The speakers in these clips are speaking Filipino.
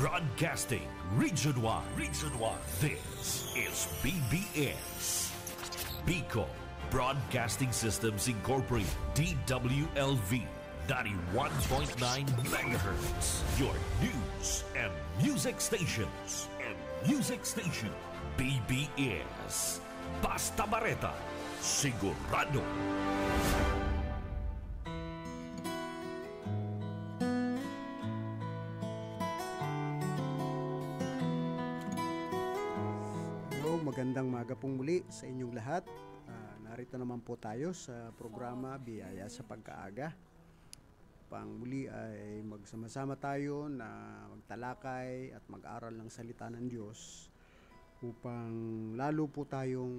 Broadcasting Region 1. Region 1. This is BBS. Bicol Broadcasting Systems Incorporated. DWLV 91.9 MHz. Your news and music stations. BBS. Basta Bareta. Sigurado. Magandang maga pong muli sa inyong lahat. Narito naman po tayo sa programa Biyaya sa Pagkaaga. Muli ay magsama-sama tayo na magtalakay at mag-aral ng salita ng Diyos upang lalo po tayong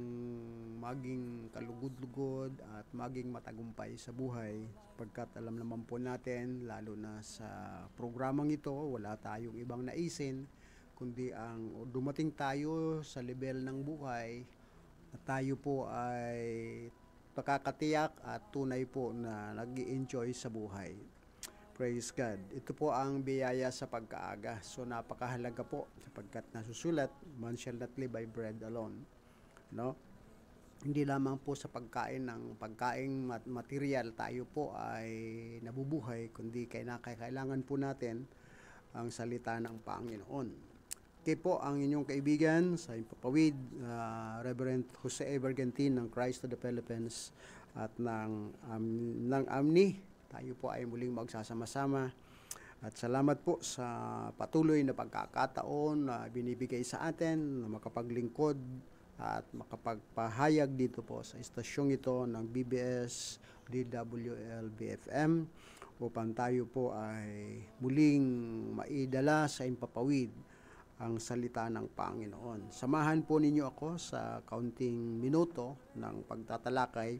maging kalugod-lugod at maging matagumpay sa buhay, sapagkat alam naman po natin, lalo na sa programang ito, wala tayong ibang naisin kundi ang dumating tayo sa level ng buhay na tayo po ay nakakatiyak at tunay po na nag-i-enjoy sa buhay. Praise God. Ito po ang biyaya sa pagkaaga. So napakahalaga po sapagkat nasusulat, man shall not live by bread alone. No? Hindi lamang po sa pagkaing material tayo po ay nabubuhay, kundi kailangan po natin ang salita ng Panginoon. Okay po, ang inyong kaibigan sa Impapawid, Reverend Jose Bergantin ng Christ to the Philippines at ng AMNI. Tayo po ay muling magsasama-sama. At salamat po sa patuloy na pagkakataon na binibigay sa atin na makapaglingkod at makapagpahayag dito po sa istasyong ito ng BBS DWL-BFM upang tayo po ay muling maidala sa Impapawid ang salita ng Panginoon. Samahan po ninyo ako sa kaunting minuto ng pagtatalakay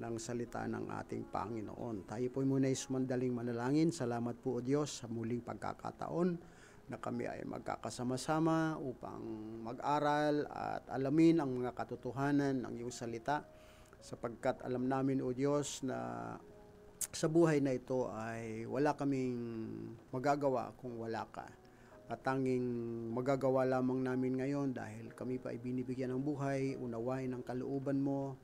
ng salita ng ating Panginoon. Tayo po muna sumandaling manalangin. Salamat po o Diyos sa muling pagkakataon na kami ay magkakasama-sama upang mag-aral at alamin ang mga katotohanan ng iyong salita, sapagkat alam namin o Diyos na sa buhay na ito ay wala kaming magagawa kung wala ka. At tanging magagawa lamang namin ngayon dahil kami pa ay binibigyan ng buhay, unawain ang kalooban mo,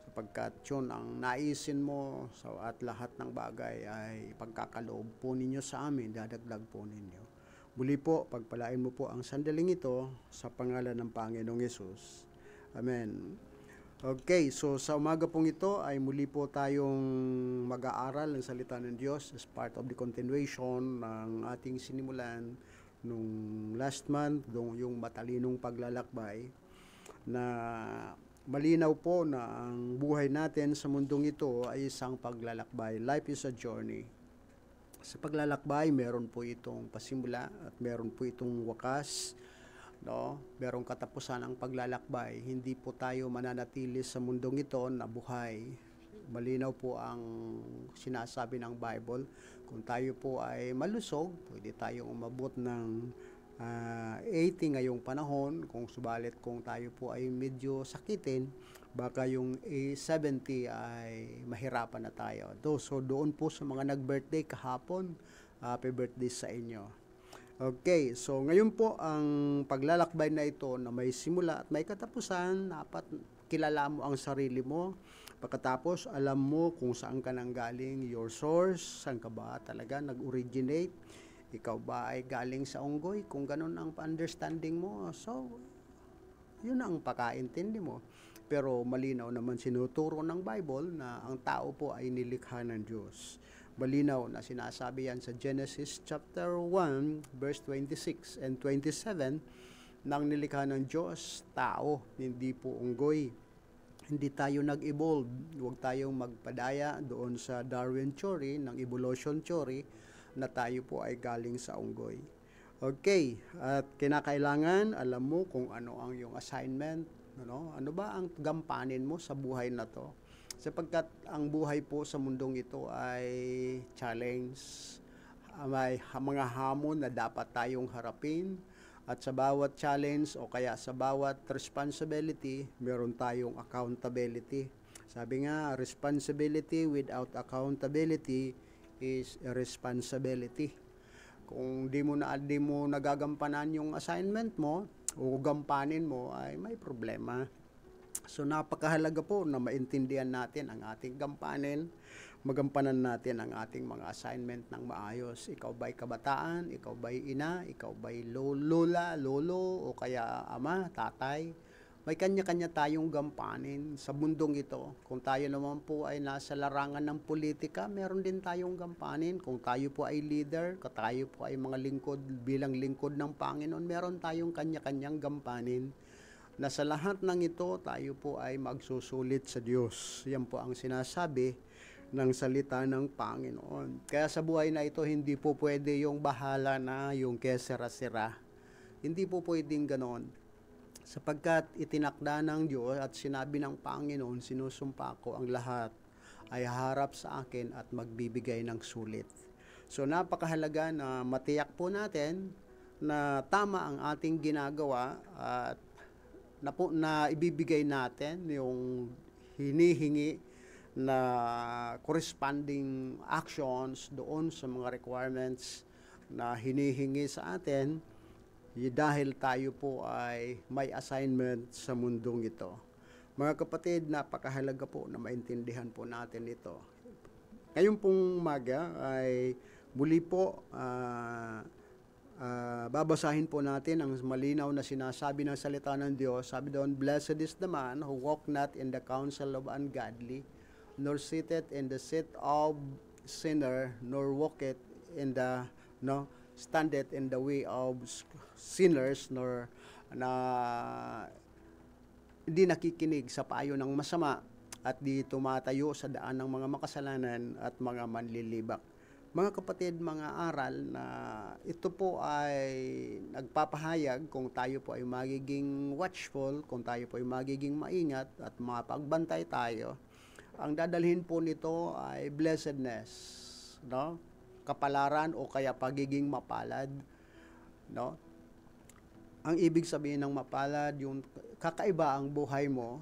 sapagkat yun ang naisin mo at lahat ng bagay ay pagkakaloob po ninyo sa amin, dadagdag po ninyo. Muli po, pagpalain mo po ang sandaling ito sa pangalan ng Panginoong Yesus. Amen. Okay, so sa umaga pong ito ay muli po tayong mag-aaral ng salita ng Diyos as part of the continuation ng ating sinimulan nung last month, yung matalinong paglalakbay, na malinaw po na ang buhay natin sa mundong ito ay isang paglalakbay. Life is a journey. Sa paglalakbay, meron po itong pasimula at meron po itong wakas. No? Merong katapusan ang paglalakbay. Hindi po tayo mananatili sa mundong ito na buhay. Malinaw po ang sinasabi ng Bible. Kung tayo po ay malusog, pwede tayong umabot ng 80 ngayong panahon. Subalit kung tayo po ay medyo sakitin, baka yung 70 ay mahirapan na tayo. So doon po sa mga nag-birthday kahapon, happy birthday sa inyo. Okay, so ngayon po ang paglalakbay na ito na may simula at may katapusan, dapat kilala mo ang sarili mo. Pagkatapos, alam mo kung saan ka nanggaling, your source, saan ka ba talaga nag-originate. Ikaw ba ay galing sa unggoy? Kung ganun ang understanding mo, so, yun ang pakaintindi mo. Pero malinaw naman sinuturo ng Bible na ang tao po ay nilikha ng Diyos. Malinaw na sinasabi yan sa Genesis chapter 1, verse 26 and 27, nang nilikha ng Diyos, tao, hindi po unggoy. Hindi tayo nag-evolve. Huwag tayong magpadaya doon sa Darwin theory, ng evolution theory, na tayo po ay galing sa unggoy. Okay, at kinakailangan, alam mo kung ano ang iyong assignment, ano ba ang gampanin mo sa buhay na to. Sapagkat ang buhay po sa mundong ito ay challenge, may mga hamon na dapat tayong harapin. At sa bawat challenge o kaya sa bawat responsibility, meron tayong accountability. Sabi nga, responsibility without accountability is irresponsibility. Kung di mo nagagampanan yung assignment mo o gampanin mo, ay may problema. So napakahalaga po na maintindihan natin ang ating gampanin, magampanan natin ang ating mga assignment ng maayos. Ikaw ba'y kabataan, ikaw ba'y ina, ikaw ba'y lola, lolo, o kaya ama, tatay. May kanya-kanya tayong gampanin sa mundong ito. Kung tayo naman po ay nasa larangan ng politika, meron din tayong gampanin. Kung tayo po ay leader, kung tayo po ay mga lingkod, bilang lingkod ng Panginoon, meron tayong kanya-kanyang gampanin. Na sa lahat ng ito, tayo po ay magsusulit sa Diyos. Yan po ang sinasabi ng salita ng Panginoon. Kaya sa buhay na ito, hindi po pwede yung bahala na, yung kesera-sera. Hindi po pwedeng ganon. Sapagkat itinakda ng Diyos at sinabi ng Panginoon, sinusumpa ko ang lahat ay harap sa akin at magbibigay ng sulit. So napakahalaga na matiyak po natin na tama ang ating ginagawa at na ibibigay natin yung hinihingi na corresponding actions doon sa mga requirements na hinihingi sa atin dahil tayo po ay may assignment sa mundong ito. Mga kapatid, napakahalaga po na maintindihan po natin ito. Ngayong pong umaga ay muli po babasahin po natin ang malinaw na sinasabi ng salita ng Diyos. Sabi doon, "Blessed is the man who walk not in the counsel of ungodly, nor sitteth in the seat of sinner, nor walketh in the standeth in the way of sinners, nor hindi nakikinig sa payo ng masama, at di tumatayo sa daan ng mga makasalanan at mga manlilibak." Mga kapatid, mga aral na ito po ay nagpapahayag kung tayo po ay magiging watchful, kung tayo po ay magiging maingat at mapagbantay tayo. Ang dadalhin po nito ay blessedness, no? Kapalaran o kaya pagiging mapalad, no? Ang ibig sabihin ng mapalad, yung kakaiba ang buhay mo,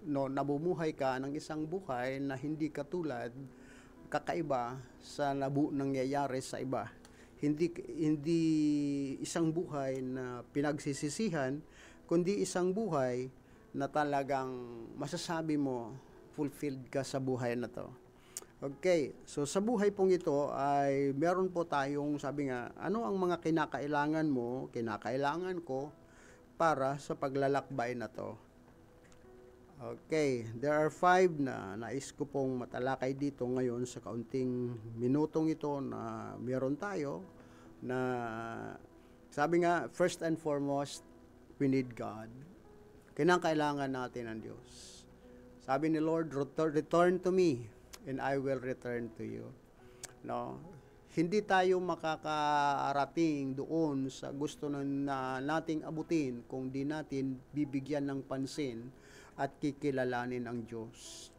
no? Nabumuhay ka ng isang buhay na hindi katulad, kakaiba sa nangyayari sa iba. Hindi isang buhay na pinagsisisihan, kundi isang buhay na talagang masasabi mo fulfilled ka sa buhay na to. Okay, so sa buhay pong ito ay meron po tayong, sabi nga, ano ang mga kinakailangan mo, kinakailangan ko para sa paglalakbay na to. Okay, there are 5 na nais ko pong matalakay dito ngayon sa kaunting minutong ito na meron tayo, na sabi nga, first and foremost, we need God. Kinakailangan natin ang Diyos. Sabi ni Lord, return to me and I will return to you. No? Hindi tayo makakarating doon sa gusto na nating abutin kung di natin bibigyan ng pansin at kikilalanin ang Diyos.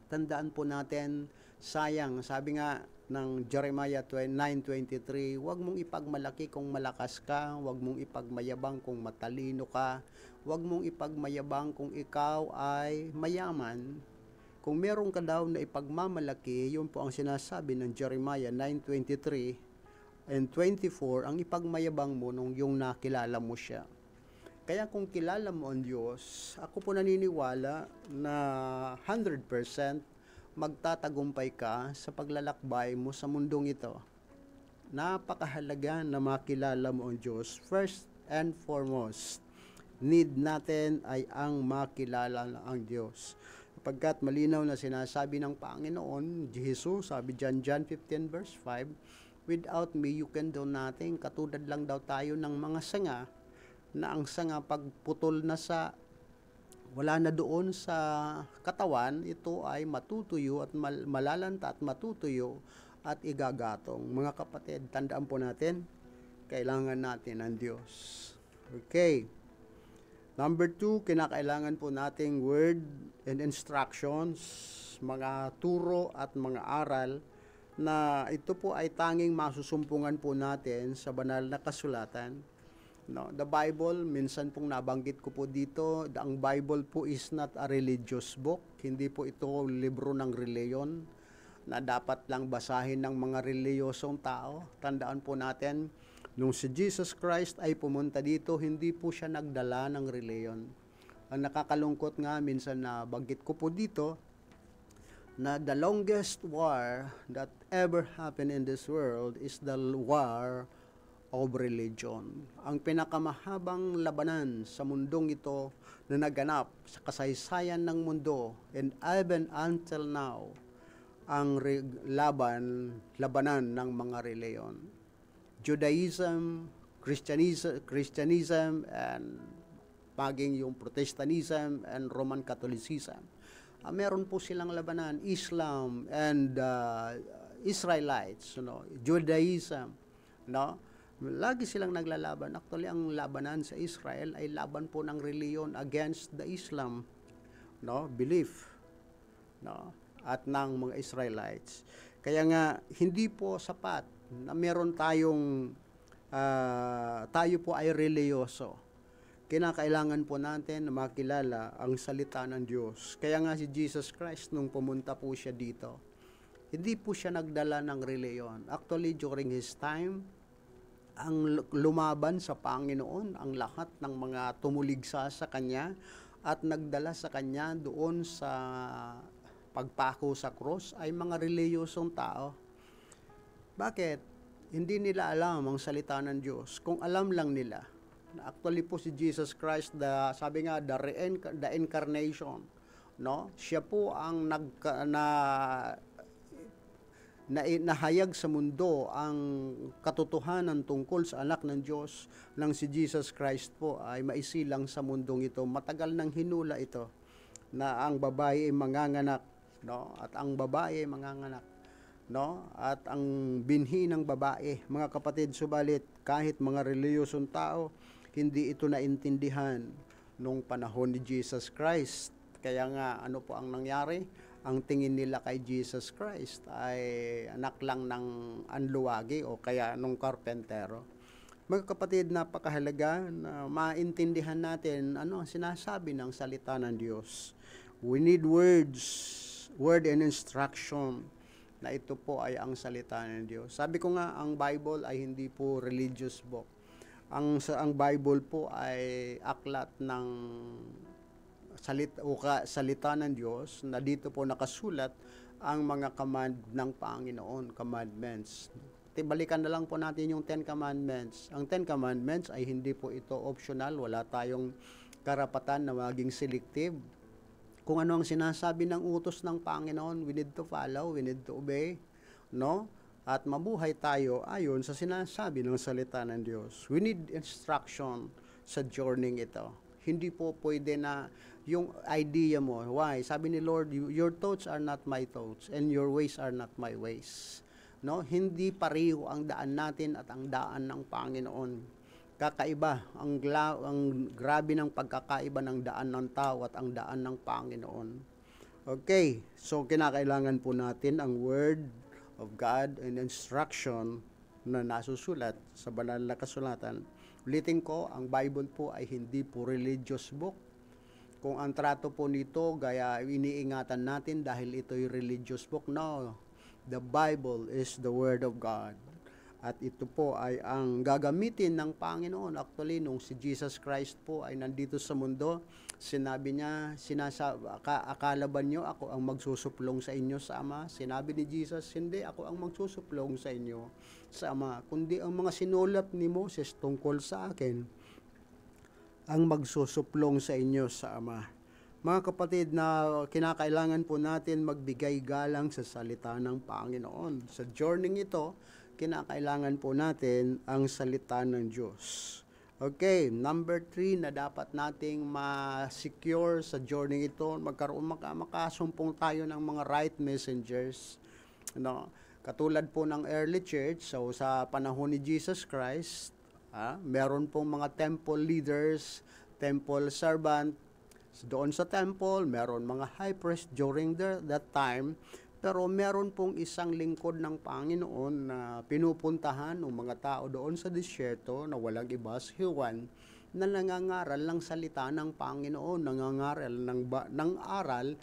Tandaan po natin, sayang, sabi nga ng Jeremiah 9:23, huwag mong ipagmalaki kung malakas ka, huwag mong ipagmayabang kung matalino ka, huwag mong ipagmayabang kung ikaw ay mayaman. Kung meron ka daw na ipagmamalaki, yun po ang sinasabi ng Jeremiah 9:23 and 24, ang ipagmayabang mo nung yung nakilala mo siya. Kaya kung kilala mo ang Diyos, ako po naniniwala na 100% magtatagumpay ka sa paglalakbay mo sa mundong ito. Napakahalaga na makilala mo ang Diyos. First and foremost, need natin ay ang makilala ang Diyos. Sapagkat malinaw na sinasabi ng Panginoon, Jesus, sabi John 15 verse 5, without me you can do nothing. Katulad lang daw tayo ng mga sanga, na ang sanga pagputol na wala na doon sa katawan, ito ay matutuyo at malalanta at matutuyo at igagatong. Mga kapatid, tandaan po natin, kailangan natin ang Diyos. Okay. Number 2, kinakailangan po nating word and instructions, mga turo at mga aral na ito po ay tanging masusumpungan po natin sa banal na kasulatan. No, the Bible, minsan pong nabanggit ko po dito, ang Bible po is not a religious book. Hindi po ito libro ng reliyon. na dapat lang basahin ng mga reliyosong tao. Tandaan po natin, nung si Jesus Christ ay pumunta dito, hindi po siya nagdala ng reliyon. Ang nakakalungkot nga, minsan na banggit ko po dito, na the longest war that ever happened in this world is the war of religion. Ang pinakamahabang labanan sa mundong ito na naganap sa kasaysayan ng mundo, and even until now, ang labanan ng mga reliyon. Judaism, Christianism, and maging yung Protestantism and Roman Catholicism. Meron po silang labanan, Islam and Israelites, Judaism, lagi silang naglalaban. Actually, ang labanan sa Israel ay laban po ng reliyon against the Islam, belief, at ng mga Israelites. Kaya nga, hindi po sapat na meron tayo po ay reliyoso. Kinakailangan po natin na makilala ang salita ng Diyos. Kaya nga si Jesus Christ, nung pumunta po siya dito, hindi po siya nagdala ng reliyon. Actually, during his time, ang lumaban sa Panginoon, ang lahat ng mga tumuligsa sa Kanya at nagdala sa Kanya doon sa pagpako sa cross ay mga reliyosong tao. Bakit? Hindi nila alam ang salita ng Diyos. Kung alam lang nila, actually po si Jesus Christ, sabi nga, the incarnation, siya po ang nahayag sa mundo ang katotohanan tungkol sa anak ng Diyos nang si Jesus Christ po ay maisilang sa mundong ito. Matagal nang hinula ito na ang babae ay manganganak, at ang babae ay manganganak, at ang binhi ng babae. Mga kapatid, subalit kahit mga reliyosong tao, hindi ito naintindihan nung panahon ni Jesus Christ. Kaya nga, ano po ang nangyari? Ang tingin nila kay Jesus Christ ay anak lang ng anluwagi o kaya nung karpentero. Mga kapatid, napakahalaga na maintindihan natin ano ang sinasabi ng salita ng Diyos. We need word and instruction na ito po ay ang salita ng Diyos. Sabi ko nga, ang Bible ay hindi po religious book. Ang Bible po ay aklat ng salita ng Diyos na dito po nakasulat ang mga command ng Panginoon, commandments. Balikan na lang po natin yung 10 Commandments. Ang 10 Commandments ay hindi po ito optional. Wala tayong karapatan na maging selective. Kung ano ang sinasabi ng utos ng Panginoon, we need to follow, we need to obey, at mabuhay tayo ayon sa sinasabi ng salita ng Diyos. We need instruction sa journey ito. Hindi po pwede na yung idea mo. Why? Sabi ni Lord, your thoughts are not my thoughts and your ways are not my ways. Hindi pareho ang daan natin at ang daan ng Panginoon. Kakaiba, ang grabe ng pagkakaiba ng daan ng tao at ang daan ng Panginoon. Okay, so kinakailangan po natin ang Word of God and instruction na nasusulat sa banal na kasulatan. Ulitin ko, ang Bible po ay hindi po religious book. Kung ang trato po nito, gaya iniingatan natin dahil ito'y religious book, no. The Bible is the Word of God. At ito po ay ang gagamitin ng Panginoon. Actually, nung si Jesus Christ po ay nandito sa mundo, sinabi niya, akala ba niyo ako ang magsusuplong sa inyo sa Ama? Sinabi ni Jesus, hindi ako ang magsusuplong sa inyo sa Ama, kundi ang mga sinulat ni Moses tungkol sa akin ang magsusuplong sa inyo sa Ama. Mga kapatid, na kinakailangan po natin magbigay galang sa salita ng Panginoon. Sa journey ito, kinakailangan po natin ang salita ng Diyos. Okay, number 3 na dapat nating ma-secure sa journey ito, makasumpong tayo ng mga right messengers. Katulad po ng early church, so sa panahon ni Jesus Christ, meron pong mga temple leaders, temple servant. Doon sa temple, meron mga high priest during that time. Pero meron pong isang lingkod ng Panginoon na pinupuntahan ng mga tao doon sa disyerto na walang iba, si Juan, na nangangaral ng salita ng Panginoon, nangangaral ng aral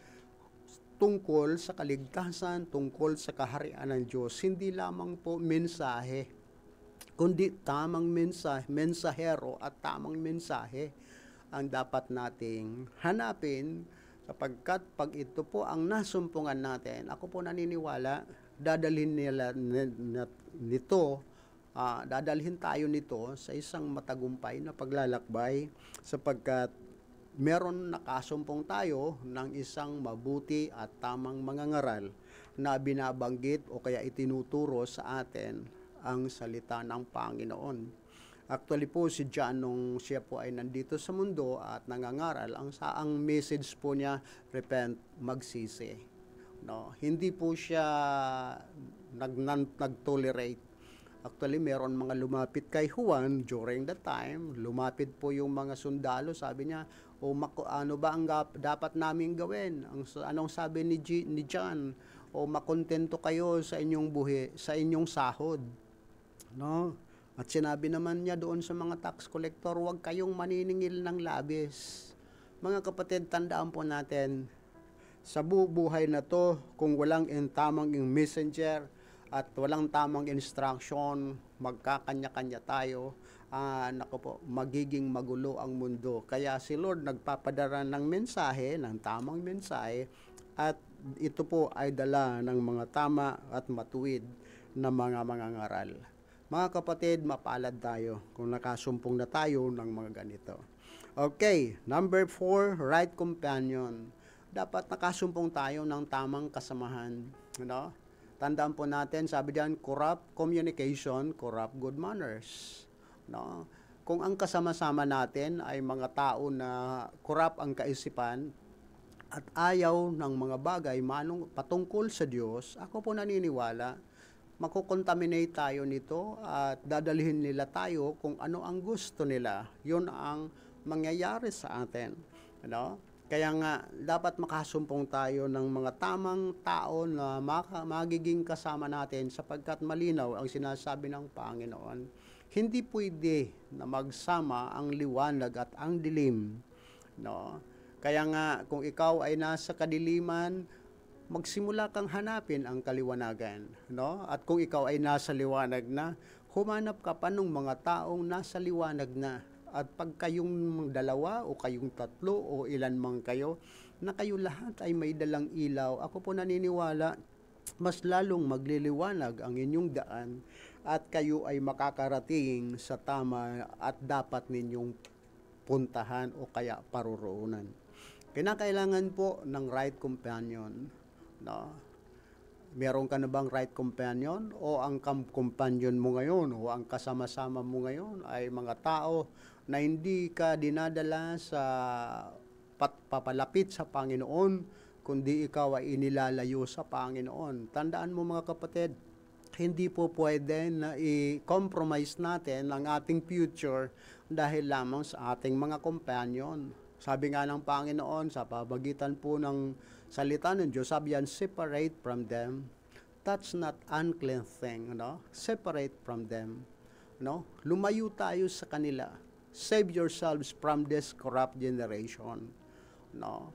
tungkol sa kaligtasan, tungkol sa kaharian ng Diyos. Hindi lamang po mensahe, kundi tamang mensahe, mensahero at tamang mensahe ang dapat nating hanapin, sapagkat pag ito po ang nasumpungan natin, ako po naniniwala, dadalhin dadalhin tayo nito sa isang matagumpay na paglalakbay, sapagkat meron nakasumpong tayo ng isang mabuti at tamang mangangaral na binabanggit o kaya itinuturo sa atin ang salita ng Panginoon. Actually po si John, nung siya po ay nandito sa mundo at nangangaral, ang message po niya, repent, magsisi. No, hindi po siya nag-tolerate. Actually, meron mga lumapit kay Juan during that time. Lumapit po yung mga sundalo, sabi niya, ano ba ang dapat namin gawin? Anong sabi ni John? O makontento kayo sa inyong buhi, sa inyong sahod. No? At sinabi naman niya doon sa mga tax collector, huwag kayong maniningil ng labis. Mga kapatid, tandaan po natin, sa buhay na to, kung walang tamang messenger at walang tamang instruction, magkakanya-kanya tayo, magiging magulo ang mundo. Kaya si Lord nagpapadala ng mensahe, ng tamang mensahe, at ito po ay dala ng mga tama at matuwid na mga mangangaral. Mga kapatid, mapalad tayo kung nakasumpong na tayo ng mga ganito. Okay, number 4, right companion. Dapat nakasumpong tayo ng tamang kasamahan. No? Tandaan po natin, sabi diyan, corrupt communication, corrupt good manners. No? Kung ang kasama-sama natin ay mga tao na corrupt ang kaisipan at ayaw ng mga bagay patungkol sa Diyos, ako po naniniwala, makukontaminate tayo nito at dadalhin nila tayo kung ano ang gusto nila. Yun ang mangyayari sa atin. Ano? Kaya nga, dapat makasumpong tayo ng mga tamang tao na magiging kasama natin, sapagkat malinaw ang sinasabi ng Panginoon. Hindi pwede na magsama ang liwanag at ang dilim. No? Kaya nga, kung ikaw ay nasa kadiliman, magsimula kang hanapin ang kaliwanagan. No? At kung ikaw ay nasa liwanag na, humanap ka pa ng mga taong nasa liwanag na. At pag kayong dalawa o kayong tatlo o ilan man kayo, na kayo lahat ay may dalang ilaw, ako po naniniwala, mas lalong magliliwanag ang inyong daan at kayo ay makakarating sa tama at dapat ninyong puntahan o kaya paroroonan. Kinakailangan po ng right companion. No? Meron ka na bang right companion? O ang companion mo ngayon o ang kasama-sama mo ngayon ay mga tao na hindi ka dinadala sa papalapit sa Panginoon, kundi ikaw ay inilalayo sa Panginoon. Tandaan mo mga kapatid, hindi po pwede na i-compromise natin ang ating future dahil lamang sa ating mga companion. Sabi nga ng Panginoon, sa pabagitan po ng salita ng Diyos, sabi yan, separate from them. That's not unclean thing, no? Separate from them, no? Lumayo tayo sa kanila. Save yourselves from this corrupt generation, no?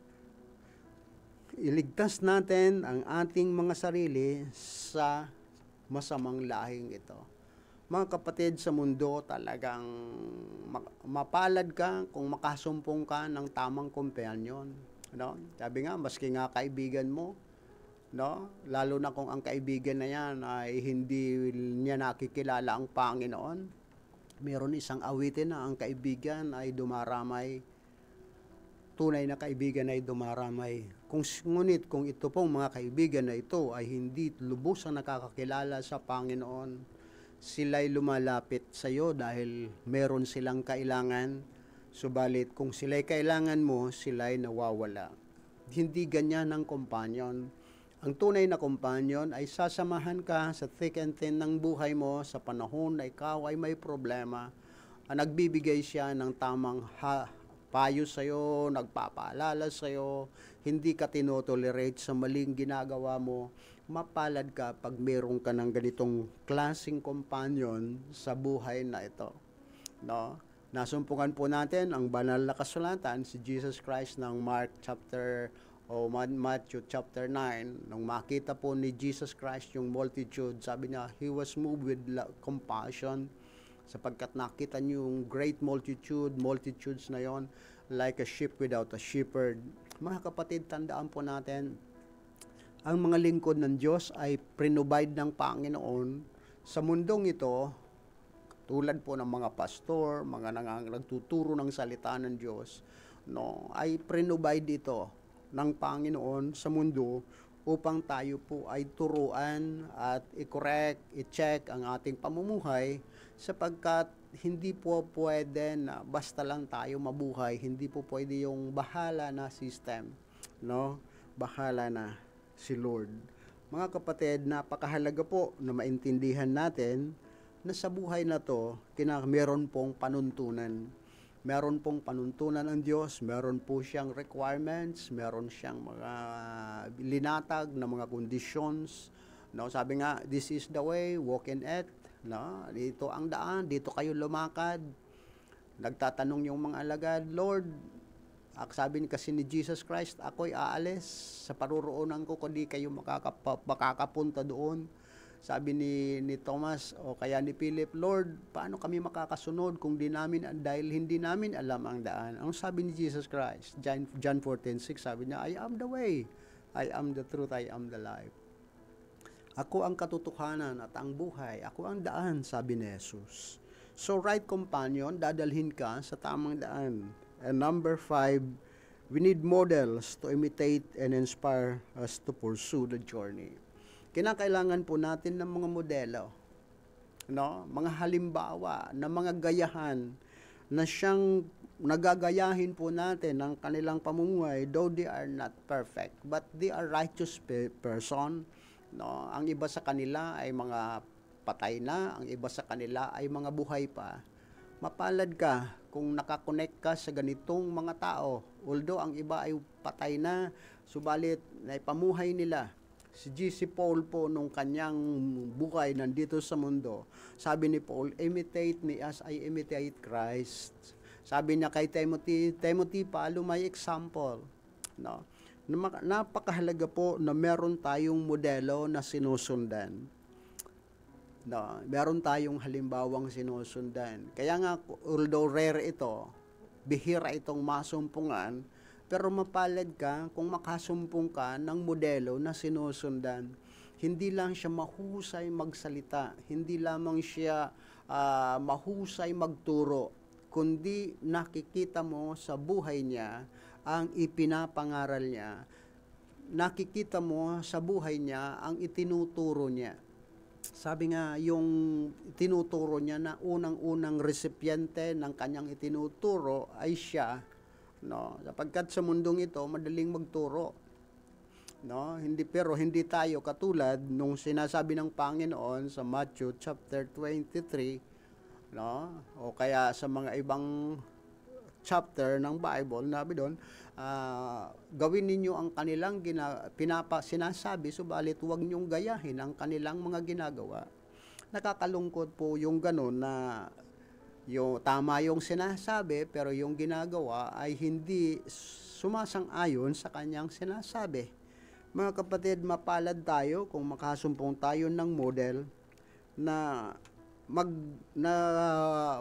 Iligtas natin ang ating mga sarili sa masamang lahing ito. Mga kapatid, sa mundo talagang mapalad ka kung makasumpong ka ng tamang companion. No? Sabi nga, maski nga kaibigan mo, no? Lalo na kung ang kaibigan na yan ay hindi niya nakikilala ang Panginoon. Meron isang awitin na ang kaibigan ay dumaramay. Tunay na kaibigan ay dumaramay. Ngunit kung ito pong mga kaibigan na ito ay hindi lubos ang nakakakilala sa Panginoon, sila'y lumalapit sa iyo dahil meron silang kailangan. Subalit kung sila'y kailangan mo, sila'y nawawala. Hindi ganyan ang companion. Ang tunay na companion ay sasamahan ka sa thick and thin ng buhay mo sa panahon na ikaw ay may problema. Nagbibigay siya ng tamang payo sa iyo, nagpapaalala sa iyo, hindi ka tinotolerate sa maling ginagawa mo. Mapalad ka pag meron ka ng ganitong klaseng companion sa buhay na ito. No? Nasumpungan po natin ang banal na kasulatan, si Jesus Christ ng Mark chapter o Matthew chapter 9, nung makita po ni Jesus Christ yung multitude, sabi niya, He was moved with compassion, sapagkat nakita niyo yung great multitudes na yon, like a sheep without a shepherd. Mga kapatid, tandaan po natin, ang mga lingkod ng Diyos ay prinobide ng Panginoon sa mundong ito, tulad po ng mga pastor, mga nagtuturo ng salita ng Diyos, no, ay prinobide ito ng Panginoon sa mundo upang tayo po ay turuan at i-correct, i-check ang ating pamumuhay, sapagkat hindi po pwede na basta lang tayo mabuhay, hindi po pwede yung bahala na system, no? Bahala na si Lord. Mga kapatid, napakahalaga po na maintindihan natin na sa buhay na to, meron pong panuntunan. Meron pong panuntunan ng Diyos, meron po siyang requirements, meron siyang mga linatag na mga conditions. No, sabi nga, this is the way, walk in it. No, dito ang daan, dito kayo lumakad. Nagtatanong yung mga alagad, Lord, sabi kasi ni Jesus Christ, ako'y aalis sa paruroonan ko, kundi kayo makakapunta doon. Sabi ni Thomas o kaya ni Philip, Lord, paano kami makakasunod kung dahil hindi namin alam ang daan? Ang sabi ni Jesus Christ, John 14:6, sabi niya, I am the way, I am the truth, I am the life. Ako ang katotohanan at ang buhay, ako ang daan, sabi ni Jesus. So right companion, dadalhin ka sa tamang daan. And number 5, we need models to imitate and inspire us to pursue the journey. Kinakailangan po natin ng mga modelo, no? Mga halimbawa na mga gayahan na siyang nagagayahin po natin ng kanilang pamumuhay, though they are not perfect, but they are righteous person, no? Ang iba sa kanila ay mga patay na, ang iba sa kanila ay mga buhay pa. Mapalad ka kung nakakonect ka sa ganitong mga tao. Although ang iba ay patay na, subalit naipamuhay nila. Si G.C. Paul po nung kanyang buhay nandito sa mundo, sabi ni Paul, imitate me as I imitate Christ. Sabi niya kay Timothy, follow my example. No? Napakahalaga po na meron tayong modelo na sinusundan. No, meron tayong halimbawang sinusundan. Kaya nga, although rare ito, bihira itong masumpungan, pero mapalad ka kung makasumpong ka ng modelo na sinusundan. Hindi lang siya mahusay magsalita, hindi lamang siya mahusay magturo, kundi nakikita mo sa buhay niya ang ipinapangaral niya. Nakikita mo sa buhay niya ang itinuturo niya. Sabi nga, yung tinuturo niya na unang-unang recipiente ng kanyang itinuturo ay siya, no? Sapagkat sa mundong ito, madaling magturo, no? Hindi tayo katulad nung sinasabi ng Panginoon sa Matthew chapter 23, no? O kaya sa mga ibang chapter ng Bible, nabi doon, gawin ninyo ang kanilang sinasabi, subalit huwag niyong gayahin ang kanilang mga ginagawa. Nakakalungkot po yung ganun na tama yung sinasabi, pero yung ginagawa ay hindi sumasang-ayon sa kanyang sinasabi. Mga kapatid, mapalad tayo kung makasumpong tayo ng model na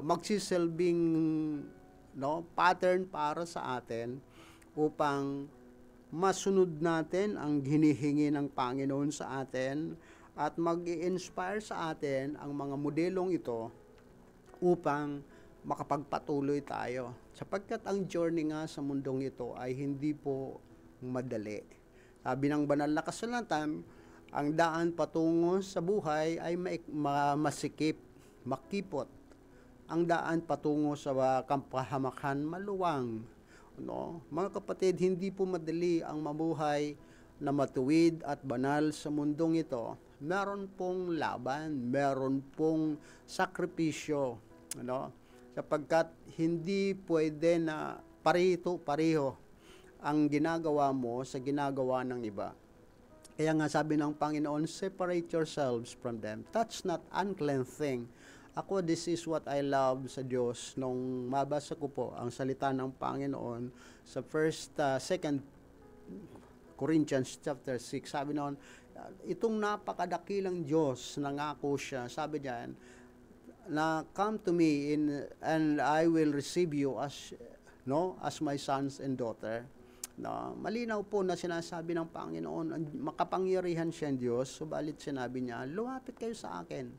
magsisilbing, no, pattern para sa atin upang masunod natin ang hinihingi ng Panginoon sa atin at mag-i-inspire sa atin ang mga modelong ito upang makapagpatuloy tayo. Sapagkat ang journey nga sa mundong ito ay hindi po madali. Sabi ng banal na kasulatan, ang daan patungo sa buhay ay masikip, makipot. Ang daan patungo sa kapahamakan maluwang. No? Mga kapatid, hindi po madali ang mabuhay na matuwid at banal sa mundong ito. Meron pong laban, meron pong sakripisyo, no? Sapagkat hindi pwede na pareho ang ginagawa mo sa ginagawa ng iba. Kaya nga sabi ng Panginoon, separate yourselves from them. Touch not unclean thing. Ako, this is what I love sa Diyos. Nung mabasa ko po ang salita ng Panginoon sa 2 Corinthians chapter 6, sabi noon, itong napakadakilang Diyos, nangako siya, sabi diyan, na come to me and I will receive you as my sons and daughter. No, malinaw po na sinasabi ng Panginoon, makapangyarihan siya ang Diyos, subalit sinabi niya, lumapit kayo sa akin.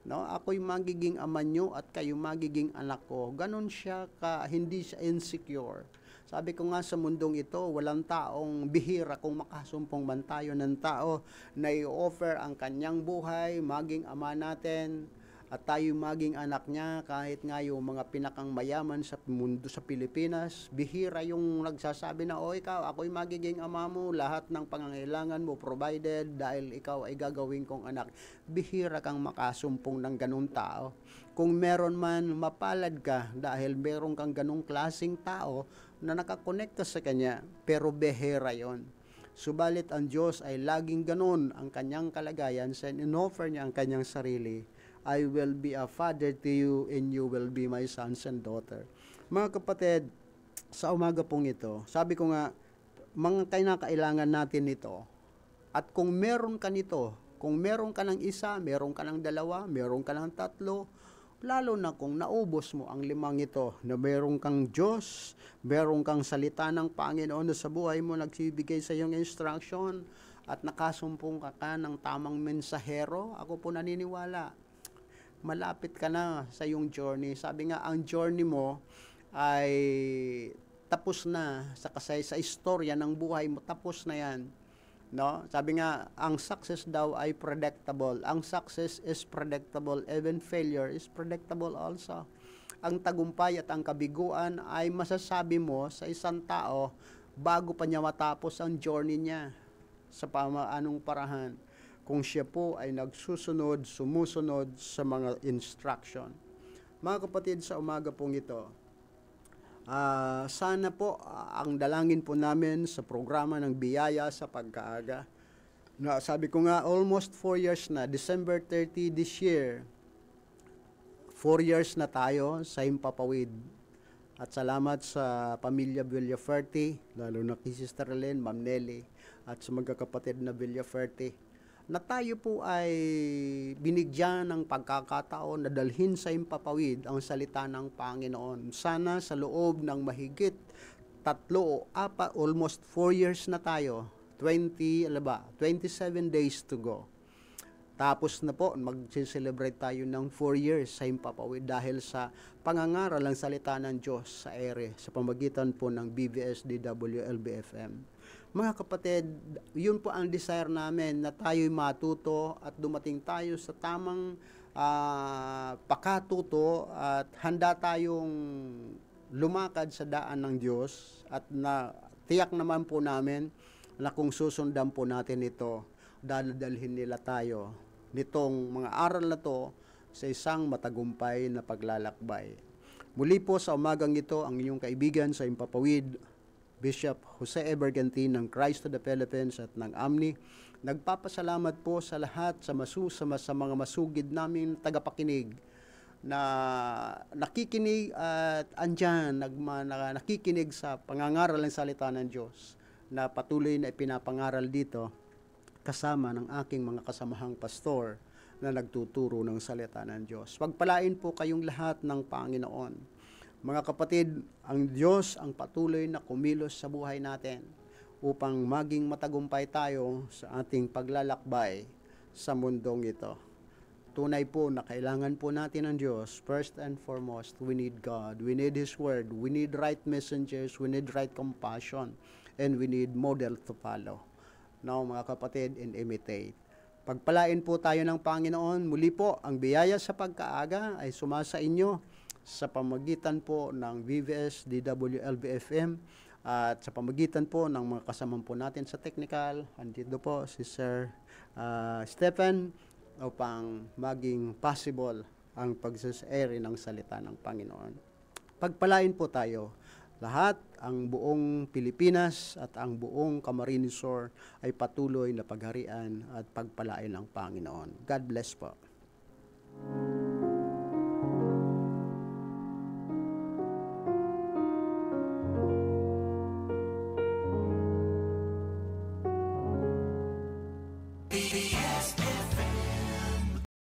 No, ako'y magiging ama nyo at kayo magiging anak ko. Ganon siya hindi siya insecure. Sabi ko nga sa mundong ito, walang taong bihira kung makasumpong man tayo ng tao na i-offer ang kanyang buhay, maging ama natin, at tayo maging anak niya, kahit nga yung mga pinakang mayaman sa mundo sa Pilipinas, bihira yung nagsasabi na, ikaw, ako'y magiging ama mo, lahat ng pangangailangan mo provided dahil ikaw ay gagawin kong anak. Bihira kang makasumpong ng ganung tao. Kung meron man, mapalad ka dahil meron kang ganung klaseng tao na nakakonekta sa kanya, pero bihira yon. Subalit ang Diyos ay laging ganun ang kanyang kalagayan, sa in-offer niya ang kanyang sarili. I will be a father to you and you will be my sons and daughter. Mga kapatid, sa umaga pong ito, sabi ko nga, mga kinakailangan natin nito. At kung meron ka nito, kung meron ka ng isa, meron ka ng dalawa, meron ka ng tatlo, lalo na kung naubos mo ang limang ito, na meron kang Diyos, meron kang salita ng Panginoon na sa buhay mo nagsibigay sa iyong instruction, at nakasumpong ka ng tamang mensahero, ako po naniniwala, malapit ka na sa iyong journey. Sabi nga, ang journey mo ay tapos na sa istorya ng buhay mo, tapos na yan. No? Sabi nga, ang success daw ay predictable. Ang success is predictable, even failure is predictable also. Ang tagumpay at ang kabiguan ay masasabi mo sa isang tao bago pa niya matapos ang journey niya sa anong parahan, kung siya po ay sumusunod sa mga instruction. Mga kapatid, sa umaga pong ito, sana po ang dalangin po namin sa programa ng Biyaya sa Pagkaaga. Sabi ko nga, almost 4 years na, December 30 this year, 4 years na tayo sa Himpapawid. At salamat sa pamilya Villaferte, lalo na kay Sister Len, Ma'am Nelly, at sa magkakapatid na Villaferte, na tayo po ay binigyan ng pagkakataon na dalhin sa Himpapawid ang salita ng Panginoon. Sana sa loob ng mahigit 3 o 4, almost 4 years na tayo, 27 days to go. Tapos na po, mag-celebrate tayo ng 4 years sa Himpapawid dahil sa pangangaral ng salita ng Diyos sa ere, sa pamagitan po ng BBSDW LBFM. Mga kapatid, yun po ang desire namin, na tayo'y matuto at dumating tayo sa tamang pakatuto at handa tayong lumakad sa daan ng Diyos, at tiyak naman po namin na kung susundan po natin ito, dadalhin nila tayo nitong mga aral na to sa isang matagumpay na paglalakbay. Muli po sa umagang ito, ang inyong kaibigan sa Himpapawid, Bishop Jose Bergantin ng Christ to the Philippines at ng AMNI. Nagpapasalamat po sa lahat sa mga masugid namin tagapakinig na nakikinig at andyan, nakikinig sa pangangaral ng salita ng Diyos, na patuloy na ipinapangaral dito kasama ng aking mga kasamahang pastor na nagtuturo ng salita ng Diyos. Pagpalain po kayong lahat ng Panginoon. Mga kapatid, ang Diyos ang patuloy na kumilos sa buhay natin upang maging matagumpay tayo sa ating paglalakbay sa mundong ito. Tunay po na kailangan po natin ang Diyos. First and foremost, we need God. We need His Word. We need right messengers. We need right compassion. And we need model to follow. Now, mga kapatid, and imitate. Pagpalain po tayo ng Panginoon. Muli po, ang biyaya sa pagkaaga ay sumasa inyo sa pamagitan po ng VVS, DW, LBFM, at sa pamagitan po ng mga kasama po natin sa technical. Andito po si Sir Stephen upang maging possible ang pagsasairi ng salita ng Panginoon. Pagpalain po tayo. Lahat, ang buong Pilipinas at ang buong Camarines Sur ay patuloy na pagharian at pagpalain ng Panginoon. God bless po.